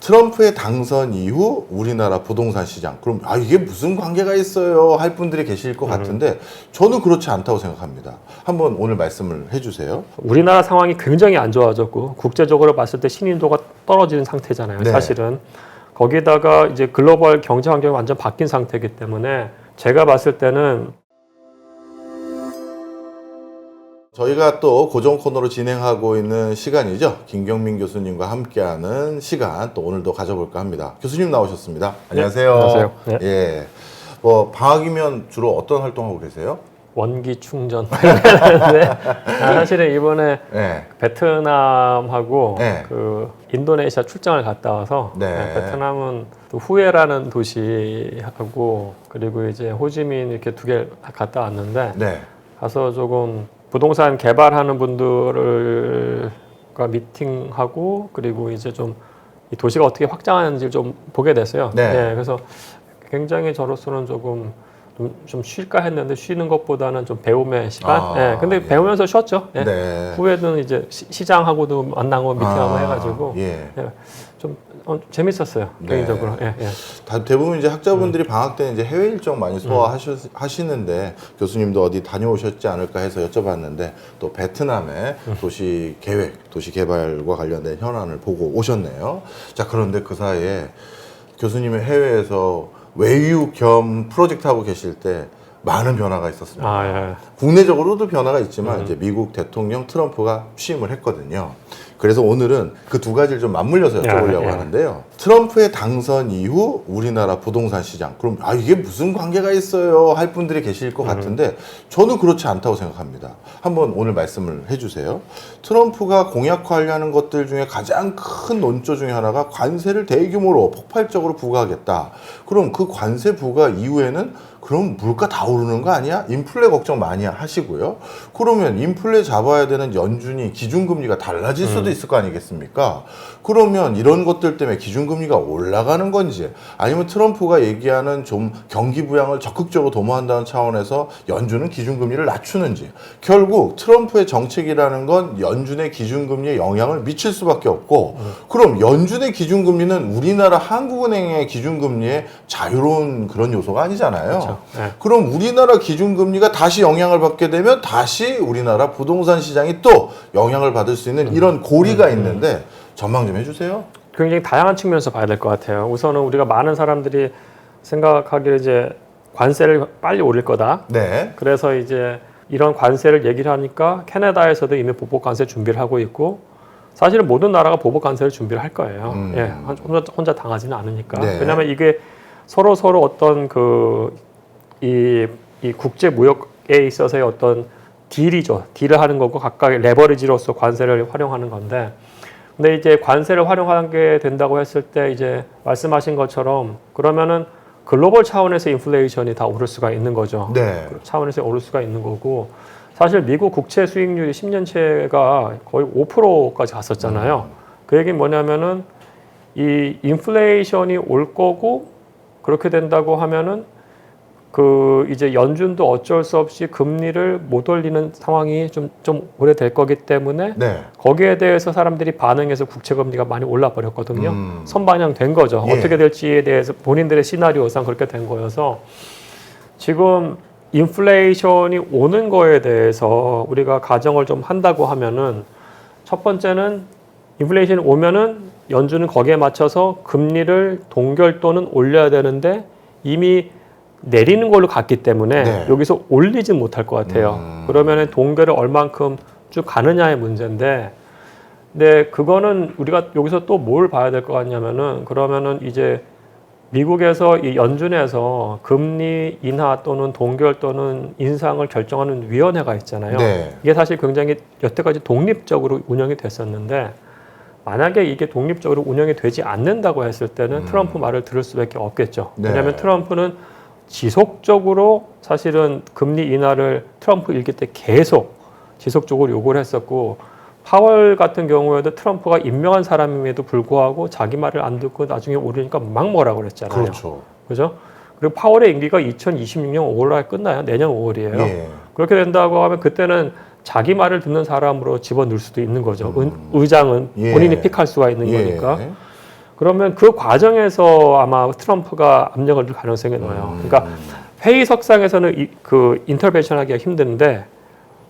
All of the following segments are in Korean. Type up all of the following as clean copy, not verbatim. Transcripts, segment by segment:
트럼프의 당선 이후 우리나라 부동산 시장, 그럼 이게 무슨 관계가 있어요 할 분들이 계실 것 같은데 저는 그렇지 않다고 생각합니다. 한번 오늘 말씀을 해주세요. 우리나라 상황이 굉장히 안 좋아졌고 국제적으로 봤을 때 신인도가 떨어지는 상태잖아요. 네. 사실은 거기다가 이제 글로벌 경제 환경이 완전 바뀐 상태이기 때문에 제가 봤을 때는 저희가 또 고정 코너로 진행하고 있는 시간이죠. 김경민 교수님과 함께하는 시간 또 오늘도 가져볼까 합니다. 교수님 나오셨습니다. 안녕하세요. 안녕하세요. 네. 예. 방학이면 주로 어떤 활동하고 계세요? 원기 충전. 네. 사실은 이번에 네. 베트남하고 네. 그 인도네시아 출장을 갔다 와서 네. 베트남은 또 후에라는 도시하고 그리고 이제 호지민 이렇게 두 개 갔다 왔는데 네. 가서 조금 부동산 개발하는 분들과 미팅하고 그리고 이제 좀 이 도시가 어떻게 확장하는지 좀 보게 됐어요. 네. 그래서 굉장히 저로서는 조금 좀 쉴까 했는데 쉬는 것보다는 좀 배움의 시간. 근데 배우면서 쉬었죠. 네. 후에는 이제 시장하고도 만나고 미팅하고 해가지고 예. 좀 재밌었어요. 네. 개인적으로. 대부분 이제 학자분들이 방학 때는 이제 해외 일정 많이 소화하시는데 교수님도 어디 다녀오셨지 않을까 해서 여쭤봤는데 또 베트남의 도시 계획, 도시 개발과 관련된 현안을 보고 오셨네요. 자, 그런데 그 사이에 교수님의 해외에서 외유 겸 프로젝트 하고 계실 때 많은 변화가 있었습니다. 국내적으로도 변화가 있지만 이제 미국 대통령 트럼프가 취임을 했거든요. 그래서 오늘은 그 두 가지를 좀 맞물려서 여쭤보려고 하는데요. 트럼프의 당선 이후 우리나라 부동산 시장, 그럼 이게 무슨 관계가 있어요 할 분들이 계실 것 같은데 저는 그렇지 않다고 생각합니다. 한번 오늘 말씀을 해주세요. 트럼프가 공약화하려는 것들 중에 가장 큰 논조 중에 하나가 관세를 대규모로 폭발적으로 부과하겠다. 그럼 그 관세 부과 이후에는 그럼 물가 다 오르는 거 아니야? 인플레 걱정 많이 하시고요. 그러면 인플레 잡아야 되는 연준이 기준금리가 달라질 수도 있을 거 아니겠습니까? 그러면 이런 것들 때문에 기준금리가 올라가는 건지 아니면 트럼프가 얘기하는 좀 경기 부양을 적극적으로 도모한다는 차원에서 연준은 기준금리를 낮추는지 결국 트럼프의 정책이라는 건 연준의 기준금리에 영향을 미칠 수밖에 없고 그럼 연준의 기준금리는 우리나라 한국은행의 기준금리에 자유로운 그런 요소가 아니잖아요. 그렇죠. 네. 그럼 우리나라 기준금리가 다시 영향을 받게 되면 다시 우리나라 부동산 시장이 또 영향을 받을 수 있는 이런 고리가 있는데 전망 좀 해주세요. 굉장히 다양한 측면에서 봐야 될 것 같아요. 우선은 우리가 많은 사람들이 생각하기를 이제 관세를 빨리 올릴 거다. 네. 그래서 이제 이런 관세를 얘기를 하니까 캐나다에서도 이미 보복 관세 준비를 하고 있고 사실은 모든 나라가 보복 관세를 준비를 할 거예요. 혼자 당하지는 않으니까. 네. 왜냐하면 이게 서로 어떤 이 국제 무역에 있어서의 어떤 딜이죠. 딜을 하는 거고 각각의 레버리지로서 관세를 활용하는 건데 근데 이제 관세를 활용하게 된다고 했을 때 이제 말씀하신 것처럼 그러면은 글로벌 차원에서 인플레이션이 다 오를 수가 있는 거죠. 네. 차원에서 오를 수가 있는 거고 사실 미국 국채 수익률이 10년채가 거의 5%까지 갔었잖아요. 그 얘기는 뭐냐면은 이 인플레이션이 올 거고 그렇게 된다고 하면은 그 이제 연준도 어쩔 수 없이 금리를 못 올리는 상황이 좀 오래될 거기 때문에 거기에 대해서 사람들이 반응해서 국채 금리가 많이 올라 버렸거든요. 선반영된 거죠. 어떻게 될지에 대해서 본인들의 시나리오상 그렇게 된 거여서 지금 인플레이션이 오는 거에 대해서 우리가 가정을 좀 한다고 하면은 첫 번째는 인플레이션이 오면은 연준은 거기에 맞춰서 금리를 동결 또는 올려야 되는데 이미 내리는 걸로 갔기 때문에 여기서 올리진 못할 것 같아요. 그러면은 동결을 얼만큼 쭉 가느냐의 문제인데, 근데 그거는 우리가 여기서 또 뭘 봐야 될 것 같냐면은 그러면은 이제 미국에서 이 연준에서 금리 인하 또는 동결 또는 인상을 결정하는 위원회가 있잖아요. 이게 사실 굉장히 여태까지 독립적으로 운영이 됐었는데 만약에 이게 독립적으로 운영이 되지 않는다고 했을 때는 트럼프 말을 들을 수밖에 없겠죠. 왜냐하면 트럼프는 지속적으로 사실은 금리 인하를 트럼프 일기 때 계속 지속적으로 요구를 했었고 파월 같은 경우에도 트럼프가 임명한 사람임에도 불구하고 자기 말을 안 듣고 나중에 오르니까 막 뭐라고 그랬잖아요. 그렇죠. 그죠? 그리고 파월의 임기가 2026년 5월에 끝나요. 내년 5월이에요. 그렇게 된다고 하면 그때는 자기 말을 듣는 사람으로 집어넣을 수도 있는 거죠. 의장은 본인이 픽할 수가 있는 거니까. 그러면 그 과정에서 아마 트럼프가 압력을 줄 가능성이 높아요. 그러니까 회의석상에서는 그 인터벤션 하기가 힘든데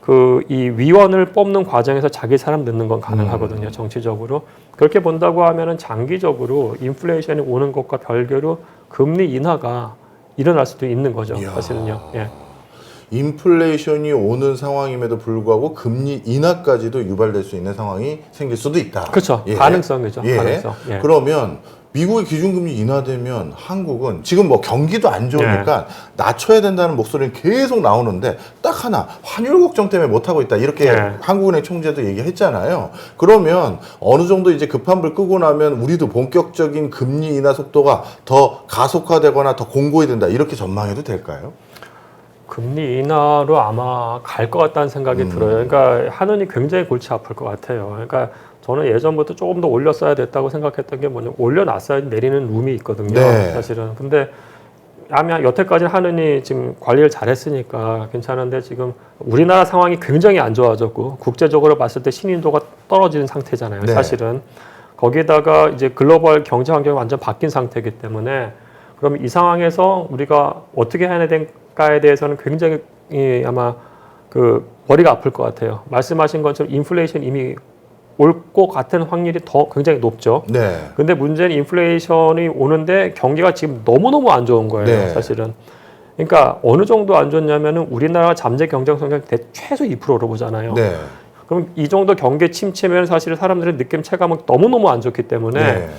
그 이 위원을 뽑는 과정에서 자기 사람 넣는 건 가능하거든요. 정치적으로. 그렇게 본다고 하면은 장기적으로 인플레이션이 오는 것과 별개로 금리 인하가 일어날 수도 있는 거죠. 이야. 사실은요. 예. 인플레이션이 오는 상황임에도 불구하고 금리 인하까지도 유발될 수 있는 상황이 생길 수도 있다. 그렇죠. 예. 가능성이죠. 예. 가능성. 예. 그러면 미국의 기준금리 인하되면 한국은 지금 뭐 경기도 안 좋으니까 낮춰야 된다는 목소리는 계속 나오는데 딱 하나 환율 걱정 때문에 못하고 있다 이렇게 한국은행 총재도 얘기했잖아요. 그러면 어느 정도 이제 급한 불 끄고 나면 우리도 본격적인 금리 인하 속도가 더 가속화되거나 더 공고히 된다 이렇게 전망해도 될까요? 금리 인하로 아마 갈 것 같다는 생각이 들어요. 그러니까 하느니 굉장히 골치 아플 것 같아요. 그러니까 저는 예전부터 조금 더 올렸어야 됐다고 생각했던 게 뭐냐면 올려놨어야 내리는 룸이 있거든요. 네. 사실은. 근데 아마 여태까지 하느니 지금 관리를 잘했으니까 괜찮은데 지금 우리나라 상황이 굉장히 안 좋아졌고 국제적으로 봤을 때 신인도가 떨어지는 상태잖아요. 네. 사실은. 거기다가 이제 글로벌 경제 환경이 완전 바뀐 상태이기 때문에 그럼 이 상황에서 우리가 어떻게 해야 될까에 대해서는 굉장히 아마 그 머리가 아플 것 같아요. 말씀하신 것처럼 인플레이션 이미 올 것 같은 확률이 더 굉장히 높죠. 네. 근데 문제는 인플레이션이 오는데 경기가 지금 너무너무 안 좋은 거예요. 네. 사실은. 그러니까 어느 정도 안 좋냐면은 우리나라 잠재 경제 성장 최소 2%로 보잖아요. 네. 그럼 이 정도 경기 침체면 사실 사람들의 느낌 체감은 너무너무 안 좋기 때문에 네.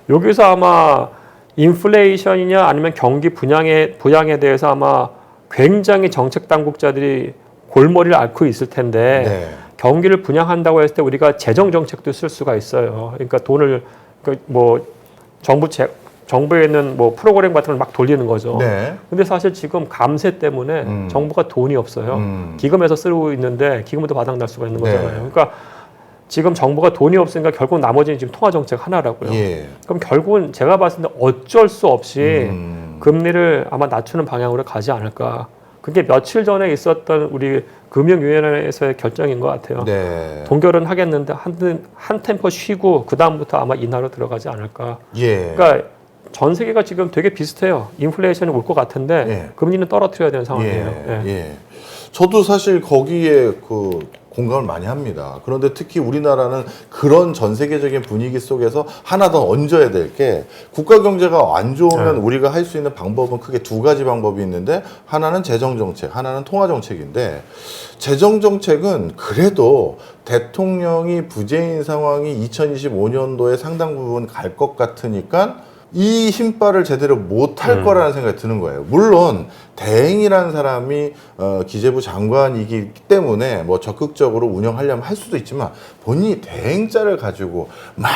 여기서 아마 인플레이션이냐 아니면 경기 부양에 대해서 아마 굉장히 정책 당국자들이 골머리를 앓고 있을 텐데 네. 경기를 분양한다고 했을 때 우리가 재정 정책도 쓸 수가 있어요. 그러니까 돈을 뭐 정부에 있는 뭐 프로그램 같은 걸 막 돌리는 거죠. 네. 근데 사실 지금 감세 때문에 정부가 돈이 없어요. 기금에서 쓰고 있는데 기금도 바닥날 수가 있는 거잖아요. 네. 그러니까 지금 정부가 돈이 없으니까 결국 나머지는 지금 통화 정책 하나라고요. 예. 그럼 결국은 제가 봤을 때 어쩔 수 없이 금리를 아마 낮추는 방향으로 가지 않을까. 그게 며칠 전에 있었던 우리 금융위원회에서의 결정인 것 같아요. 네. 동결은 하겠는데 한 템포 쉬고 그 다음부터 아마 인하로 들어가지 않을까. 예. 그러니까 전 세계가 지금 되게 비슷해요. 인플레이션이 올 것 같은데 예. 금리는 떨어뜨려야 되는 상황이에요. 예. 예. 저도 사실 거기에 공감을 많이 합니다. 그런데 특히 우리나라는 그런 전 세계적인 분위기 속에서 하나 더 얹어야 될 게 국가 경제가 안 좋으면 우리가 할 수 있는 방법은 크게 두 가지 방법이 있는데 하나는 재정 정책, 하나는 통화 정책인데 재정 정책은 그래도 대통령이 부재인 상황이 2025년도에 상당 부분 갈 것 같으니까 이 힘발을 제대로 못할 거라는 생각이 드는 거예요. 물론 대행이라는 사람이 기재부 장관이기 때문에 뭐 적극적으로 운영하려면 할 수도 있지만 본인이 대행자를 가지고 막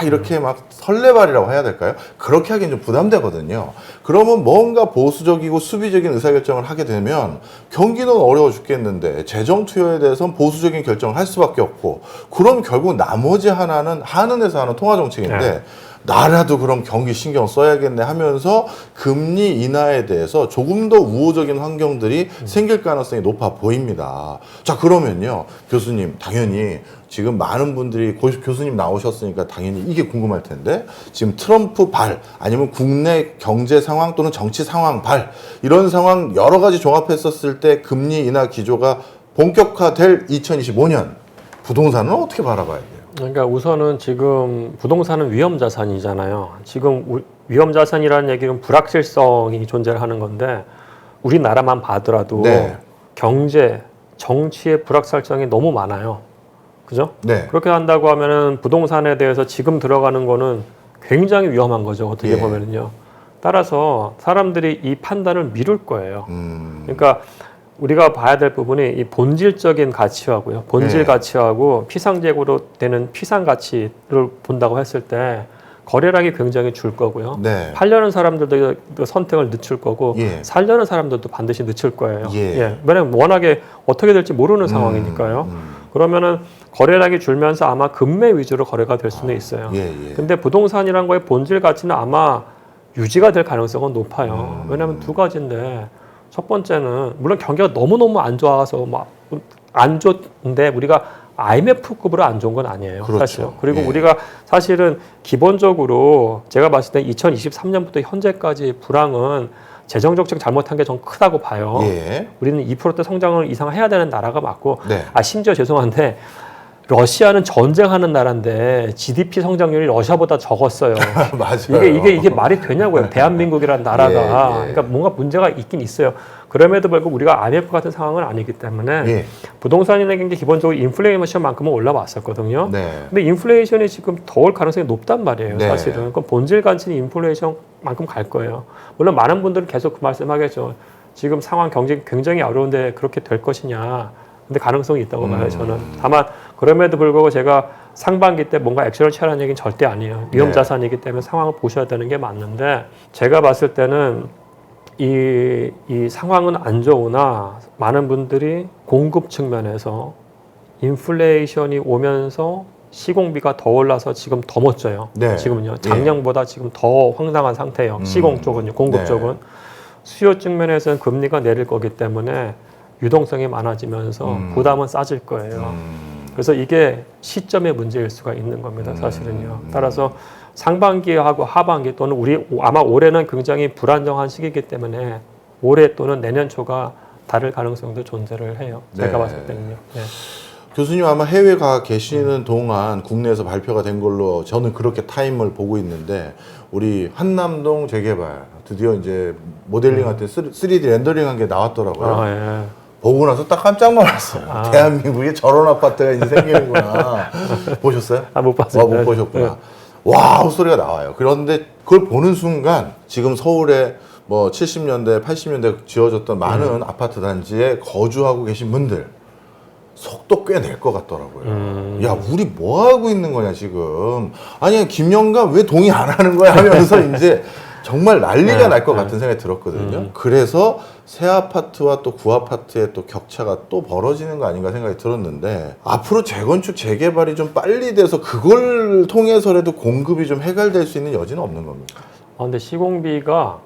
이렇게 막 설레발이라고 해야 될까요? 그렇게 하기엔 좀 부담되거든요. 그러면 뭔가 보수적이고 수비적인 의사결정을 하게 되면 경기는 어려워 죽겠는데 재정 투여에 대해서는 보수적인 결정을 할 수밖에 없고 그럼 결국 나머지 하나는 한은에서 하는 통화 정책인데 나라도 그럼 경기 신경 써야겠네 하면서 금리 인하에 대해서 조금 더 우호적인 환경들이 생길 가능성이 높아 보입니다. 자, 그러면요. 교수님, 당연히 지금 많은 분들이 교수님 나오셨으니까 당연히 이게 궁금할 텐데 지금 트럼프 발 아니면 국내 경제 상황 또는 정치 상황 발 이런 상황 여러 가지 종합했었을 때 금리 인하 기조가 본격화될 2025년 부동산은 어떻게 바라봐야 돼요? 그러니까 우선은 지금 부동산은 위험 자산이잖아요. 지금 위험 자산이라는 얘기는 불확실성이 존재를 하는 건데 우리나라만 봐더라도 네. 경제, 정치의 불확실성이 너무 많아요. 그죠? 네. 그렇게 한다고 하면은 부동산에 대해서 지금 들어가는 거는 굉장히 위험한 거죠. 어떻게 예. 보면은요. 따라서 사람들이 이 판단을 미룰 거예요. 그러니까 우리가 봐야 될 부분이 이 본질적인 가치하고요. 본질 네. 가치하고 피상적으로 되는 피상 가치를 본다고 했을 때 거래량이 굉장히 줄 거고요. 네. 팔려는 사람들도 선택을 늦출 거고 예. 살려는 사람들도 반드시 늦출 거예요. 예. 왜냐면 워낙에 어떻게 될지 모르는 상황이니까요. 그러면은 거래량이 줄면서 아마 금매 위주로 거래가 될 수는 있어요. 예. 근데 부동산이란 거의 본질 가치는 아마 유지가 될 가능성은 높아요. 왜냐하면 두 가지인데 첫 번째는 물론 경기가 너무너무 안 좋아서 막 안 좋은데 우리가 IMF급으로 안 좋은 건 아니에요. 그렇죠. 사실. 그리고 예. 우리가 사실은 기본적으로 제가 봤을 때 2023년부터 현재까지 불황은 재정정책 잘못한 게 좀 크다고 봐요. 예. 우리는 2%대 성장을 이상 해야 되는 나라가 맞고, 네. 심지어 죄송한데 러시아는 전쟁하는 나라인데 GDP 성장률이 러시아보다 적었어요. 맞아요. 이게 말이 되냐고요. 대한민국이라는 나라가. 예, 예. 그러니까 뭔가 문제가 있긴 있어요. 그럼에도 불구하고 우리가 IMF 같은 상황은 아니기 때문에 예. 부동산이나 경제 기본적으로 인플레이션만큼은 올라왔었거든요. 네. 근데 인플레이션이 지금 더 올 가능성이 높단 말이에요. 네. 사실은. 그 본질 가치는 인플레이션만큼 갈 거예요. 물론 많은 분들은 계속 그 말씀하겠죠. 지금 상황 경제 굉장히 어려운데 그렇게 될 것이냐. 근데 가능성이 있다고 봐요, 저는. 다만 그럼에도 불구하고 제가 상반기 때 뭔가 액션을 취하라는 얘기는 절대 아니에요. 위험 네. 자산이기 때문에 상황을 보셔야 되는 게 맞는데, 제가 봤을 때는 이 상황은 안 좋으나 많은 분들이 공급 측면에서 인플레이션이 오면서 시공비가 더 올라서 지금 더 멋져요. 네. 지금은요. 작년보다 지금 더 황당한 상태예요. 시공 쪽은요. 공급 네. 쪽은. 수요 측면에서는 금리가 내릴 거기 때문에 유동성이 많아지면서 부담은 싸질 거예요. 그래서 이게 시점의 문제일 수가 있는 겁니다. 사실은요. 따라서 상반기하고 하반기 또는 아마 올해는 굉장히 불안정한 시기이기 때문에 올해 또는 내년 초가 다를 가능성도 존재를 해요. 제가 네. 봤을 때는요. 네. 교수님 아마 해외 가 계시는 동안 국내에서 발표가 된 걸로 저는 그렇게 타임을 보고 있는데, 우리 한남동 재개발 드디어 이제 모델링할 때 3D 렌더링한 게 나왔더라고요. 예. 보고 나서 딱 깜짝 놀랐어요. 대한민국에 저런 아파트가 이제 생기는구나. 보셨어요? 못 봤어요. 못 보셨구나. 와우 소리가 나와요. 그런데 그걸 보는 순간 지금 서울에 뭐 70년대, 80년대 지어졌던 많은 아파트 단지에 거주하고 계신 분들 속도 꽤 낼 것 같더라고요. 야, 우리 뭐 하고 있는 거냐 지금. 아니 김영감 왜 동의 안 하는 거야 하면서 이제 정말 난리가 날 것 같은 생각이 들었거든요. 그래서 새 아파트와 또 구아파트의 또 격차가 또 벌어지는 거 아닌가 생각이 들었는데, 앞으로 재건축 재개발이 좀 빨리 돼서 그걸 통해서라도 공급이 좀 해결될 수 있는 여지는 없는 겁니까? 근데 시공비가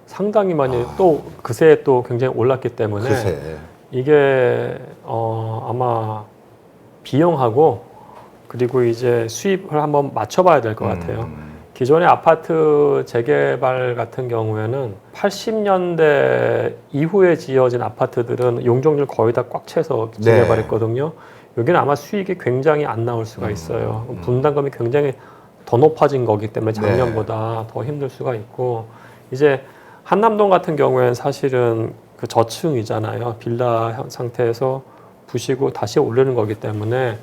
상당히 많이 또 그새 또 굉장히 올랐기 때문에 그새. 이게 아마 비용하고 그리고 이제 수입을 한번 맞춰봐야 될 것 같아요. 기존의 아파트 재개발 같은 경우에는 80년대 이후에 지어진 아파트들은 용적률 거의 다 꽉 채서 재개발했거든요. 여기는 아마 수익이 굉장히 안 나올 수가 있어요. 분담금이 굉장히 더 높아진 거기 때문에 작년보다 더 힘들 수가 있고, 이제 한남동 같은 경우에는 사실은 그 저층이잖아요. 빌라 상태에서 부시고 다시 올리는 거기 때문에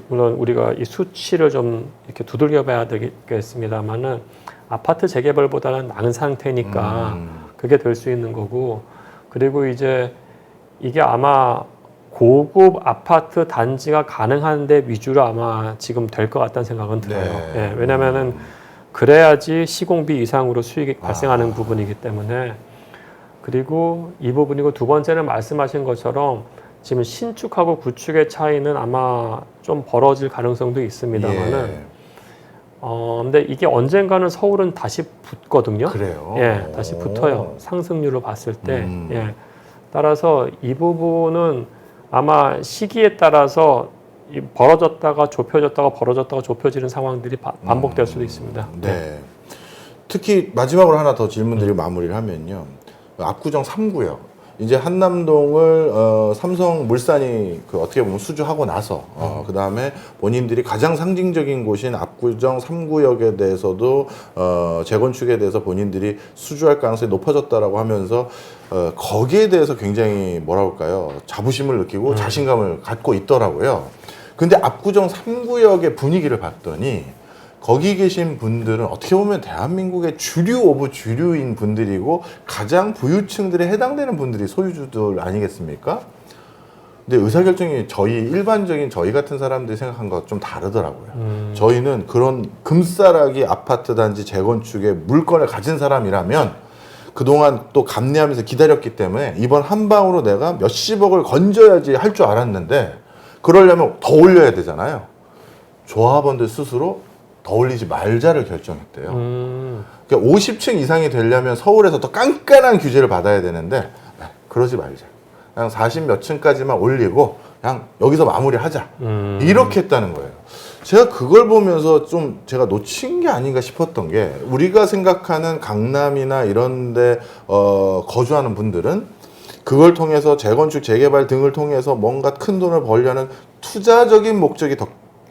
물론 우리가 이 수치를 좀 이렇게 두들겨 봐야 되겠습니다만은 아파트 재개발보다는 나은 상태니까 그게 될 수 있는 거고, 그리고 이제 이게 아마 고급 아파트 단지가 가능한데 위주로 아마 지금 될 것 같다는 생각은 들어요. 예, 왜냐면은 그래야지 시공비 이상으로 수익이 발생하는 부분이기 때문에. 그리고 이 부분이고, 두 번째는 말씀하신 것처럼 지금 신축하고 구축의 차이는 아마 좀 벌어질 가능성도 있습니다만은, 근데 이게 언젠가는 서울은 다시 붙거든요. 그래요? 예, 다시 붙어요. 상승률로 봤을 때. 예. 따라서 이 부분은 아마 시기에 따라서 벌어졌다가 좁혀졌다가 벌어졌다가 좁혀지는 상황들이 반복될 수도 있습니다. 네. 특히 마지막으로 하나 더 질문드리고 마무리를 하면요. 압구정 3구역. 이제 한남동을 삼성물산이 어떻게 보면 수주하고 나서 그 다음에 본인들이 가장 상징적인 곳인 압구정 3구역에 대해서도 재건축에 대해서 본인들이 수주할 가능성이 높아졌다라고 하면서 거기에 대해서 굉장히 뭐랄까요, 자부심을 느끼고 자신감을 갖고 있더라고요. 근데 압구정 3구역의 분위기를 봤더니 거기 계신 분들은 어떻게 보면 대한민국의 주류 오브 주류인 분들이고 가장 부유층들에 해당되는 분들이 소유주들 아니겠습니까? 근데 의사결정이 일반적인 저희 같은 사람들이 생각한 것과 좀 다르더라고요. 저희는 그런 금싸라기 아파트 단지 재건축의 물건을 가진 사람이라면 그동안 또 감내하면서 기다렸기 때문에 이번 한 방으로 내가 몇십억을 건져야지 할 줄 알았는데, 그러려면 더 올려야 되잖아요. 조합원들 스스로 더 올리지 말자를 결정했대요. 그러니까 50층 이상이 되려면 서울에서 더 깐깐한 규제를 받아야 되는데 그러지 말자. 그냥 40몇 층까지만 올리고 그냥 여기서 마무리하자. 이렇게 했다는 거예요. 제가 그걸 보면서 좀 제가 놓친 게 아닌가 싶었던 게 우리가 생각하는 강남이나 이런 데 거주하는 분들은 그걸 통해서 재건축, 재개발 등을 통해서 뭔가 큰 돈을 벌려는 투자적인 목적이 더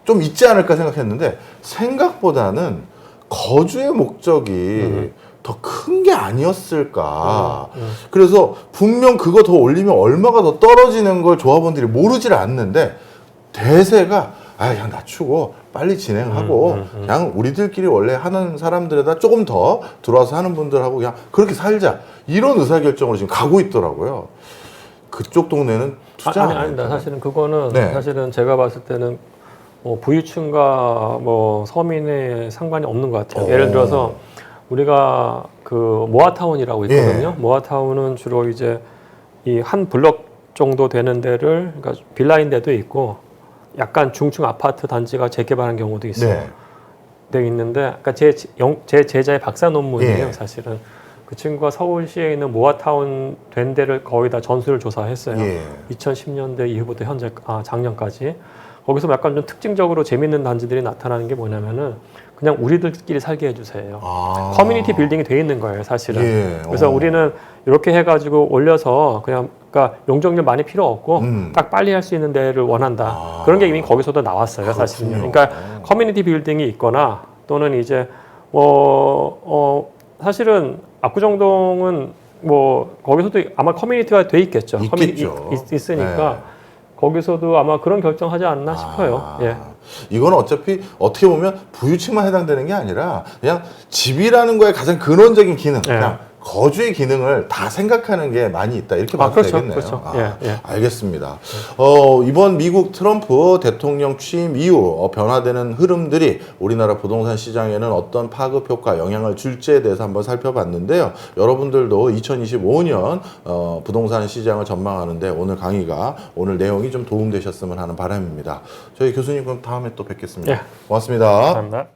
좀 있지 않을까 생각했는데 생각보다는 거주의 목적이 더 큰 게 아니었을까. 그래서 분명 그거 더 올리면 얼마가 더 떨어지는 걸 조합원들이 모르질 않는데 대세가 그냥 낮추고 빨리 진행하고 그냥 우리들끼리 원래 하는 사람들에다 조금 더 들어와서 하는 분들하고 그냥 그렇게 살자 이런 의사결정으로 지금 가고 있더라고요. 그쪽 동네는 투자 아닙니다. 사실은 그거는 네. 사실은 제가 봤을 때는 뭐 부유층과 뭐 서민의 상관이 없는 것 같아요. 예를 들어서 우리가 그 모아타운이라고 있거든요. 예. 모아타운은 주로 이제 이 한 블럭 정도 되는 데를 그러니까 빌라인 데도 있고 약간 중층 아파트 단지가 재개발한 경우도 있어요. 네. 돼 있는데, 그러니까 제 제자의 박사 논문이에요. 예. 사실은 그 친구가 서울시에 있는 모아타운 된 데를 거의 다 전수를 조사했어요. 예. 2010년대 이후부터 현재 작년까지 거기서 약간 좀 특징적으로 재밌는 단지들이 나타나는 게 뭐냐면은 그냥 우리들끼리 살게 해주세요. 커뮤니티 빌딩이 돼 있는 거예요, 사실은. 예. 그래서 우리는 이렇게 해가지고 올려서 그냥 그러니까 용적률 많이 필요 없고 딱 빨리 할 수 있는 데를 원한다. 그런 게 이미 거기서도 나왔어요, 사실은요. 그러니까 커뮤니티 빌딩이 있거나 또는 이제 사실은 압구정동은 뭐 거기서도 아마 커뮤니티가 돼 있겠죠. 있겠죠. 있으니까. 네. 거기서도 아마 그런 결정하지 않나 싶어요. 예. 이건 어차피 어떻게 보면 부유층만 해당되는 게 아니라 그냥 집이라는 거에 가장 근원적인 기능, 그냥 거주의 기능을 다 생각하는 게 많이 있다 이렇게 봐도 그렇죠, 되겠네요. 그렇죠. 예. 알겠습니다. 이번 미국 트럼프 대통령 취임 이후 변화되는 흐름들이 우리나라 부동산 시장에는 어떤 파급 효과, 영향을 줄지에 대해서 한번 살펴봤는데요. 여러분들도 2025년 부동산 시장을 전망하는데 오늘 내용이 좀 도움되셨으면 하는 바람입니다. 저희 교수님 그럼 다음에 또 뵙겠습니다. 예. 고맙습니다. 감사합니다.